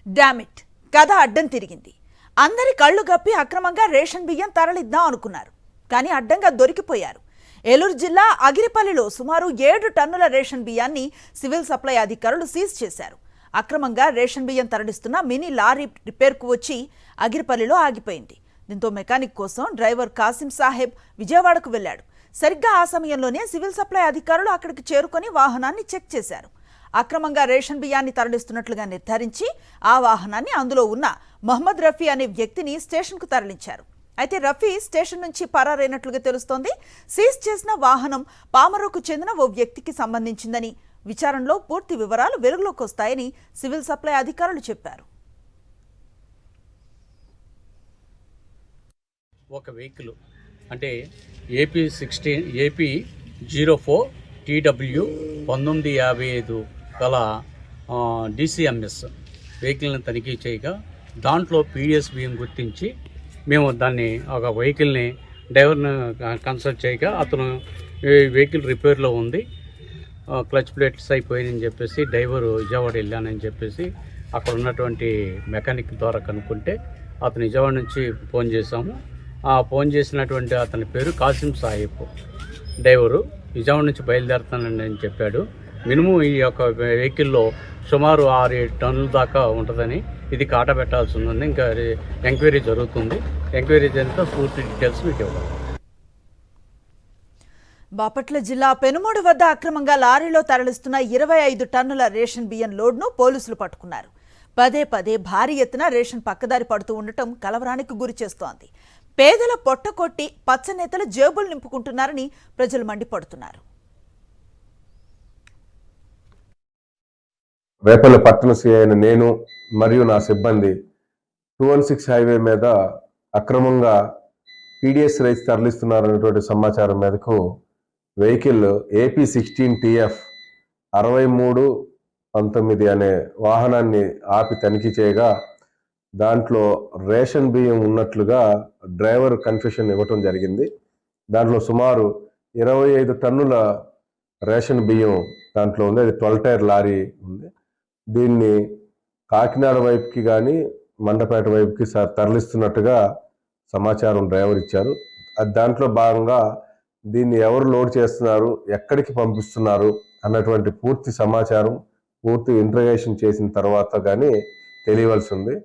Damn it కథ అడ్డం తిరిగింది. అందరి కళ్ళు గప్పి అక్రమంగా రేషన్ బియ్యం తరలిద్దాం అనుకున్నారు. కానీ అడ్డంగా దొరికిపోయారు. ఏలూరు జిల్లా అగిరిపల్లిలో సుమారు 7 టన్నుల రేషన్ బియ్యాన్ని సివిల్ సప్లై అధికారులు సీజ్ చేశారు. అక్రమంగా రేషన్ బియ్యం తరలిస్తున్న మినీ లారీ రిపేర్కు వచ్చి అగిరిపల్లిలో ఆగిపోయింది. దీంతో మెకానిక్ కోసం డ్రైవర్ కాసిం సాహెబ్ విజయవాడకు వెళ్లాడు. సరిగ్గా ఆ సమయంలోనే సివిల్ సప్లై అధికారులు అక్కడికి చేరుకొని వాహనాన్ని చెక్ చేశారు. అక్రమంగా రేషన్ బియ్యాన్ని తరలిస్తున్నట్లుగా నిర్ధారించి ఆ వాహనాన్ని అందులో ఉన్న మహమ్మద్ రఫీ అనే వ్యక్తిని స్టేషన్కు తరలించారు. అయితే రఫీ స్టేషన్ నుంచి పరారైనట్లుగా తెలుస్తోంది. సీజ్ చేసిన వాహనం పామరోకు చెందిన ఓ వ్యక్తికి సంబంధించిందని, విచారణలో పూర్తి వివరాలు వెలుగులోకి వస్తాయని సివిల్ సప్లై అధికారులు చెప్పారు. ఒక వెహికల్ అంటే ఏపీ 04 TW 1955 గల DCMS వెహికల్ని తనిఖీ చేయగా దాంట్లో PDS బియ్యం గుర్తించి మేము దాన్ని ఒక వెహికల్ని డ్రైవర్ని కన్సల్ట్ చేయగా అతను వెహికల్ రిపేర్లో ఉంది, క్లచ్ ప్లేట్స్ అయిపోయాయని చెప్పేసి డ్రైవరు విజయవాడ వెళ్ళానని చెప్పేసి అక్కడ ఉన్నటువంటి మెకానిక్ ద్వారా కనుక్కుంటే అతను విజయవాడ నుంచి ఫోన్ చేశాము. ఆ ఫోన్ చేసినటువంటి అతని పేరు కాసిం సాహెబ్. డ్రైవరు విజయవాడ నుంచి బయలుదేరుతానని అని చెప్పాడు. మినిమం ఈ యొక్క వెహికల్లో సుమారు 6-7 టన్నుల దాకా ఉంటుందని, ఇది కాటా పెట్టాల్సి ఉందని ఇంకా ఎంక్వైరీ జరుగుతుంది. ఎంక్వైరీ జరిగితే పూర్తి డీటెయిల్స్ మీకు ఇవ్వాలి. బాపట్ల జిల్లా పెనుమూడు వద్ద అక్రమంగా లారీలో తరలిస్తున్న 25 టన్నుల రేషన్ బియ్యం లోడ్ను పోలీసులు పట్టుకున్నారు. పదే పదే భారీ ఎత్తున రేషన్ పక్కదారి పడుతూ ఉండటం కలవరానికి గురి చేస్తోంది. పేదల పొట్టకొట్టి పచ్చనేతలు జేబులు నింపుకుంటున్నారని ప్రజలు మండిపడుతున్నారు. రేపల్లి పట్టణ సిఐ అయిన నేను మరియు నా సిబ్బంది 216 హైవే మీద అక్రమంగా PDS రైస్ తరలిస్తున్నారనేటువంటి సమాచారం మేరకు వెహికల్ AP 16 TF 6319 అనే వాహనాన్ని ఆపి తనిఖీ చేయగా దాంట్లో రేషన్ బియ్యం ఉన్నట్లుగా డ్రైవర్ కన్ఫెషన్ ఇవ్వటం జరిగింది. దాంట్లో సుమారు 25 టన్నుల రేషన్ బియ్యం దాంట్లో ఉంది. అది 12 టైర్ లారీ ఉంది. దీన్ని కాకినాడ వైపుకి కానీ మండపేట వైపుకి తరలిస్తున్నట్టుగా సమాచారం డ్రైవర్ ఇచ్చారు. అది దాంట్లో భాగంగా దీన్ని ఎవరు లోడ్ చేస్తున్నారు, ఎక్కడికి పంపిస్తున్నారు అన్నటువంటి పూర్తి సమాచారం పూర్తి ఇంట్రగేషన్ చేసిన తర్వాత కానీ తెలియవలసి ఉంది.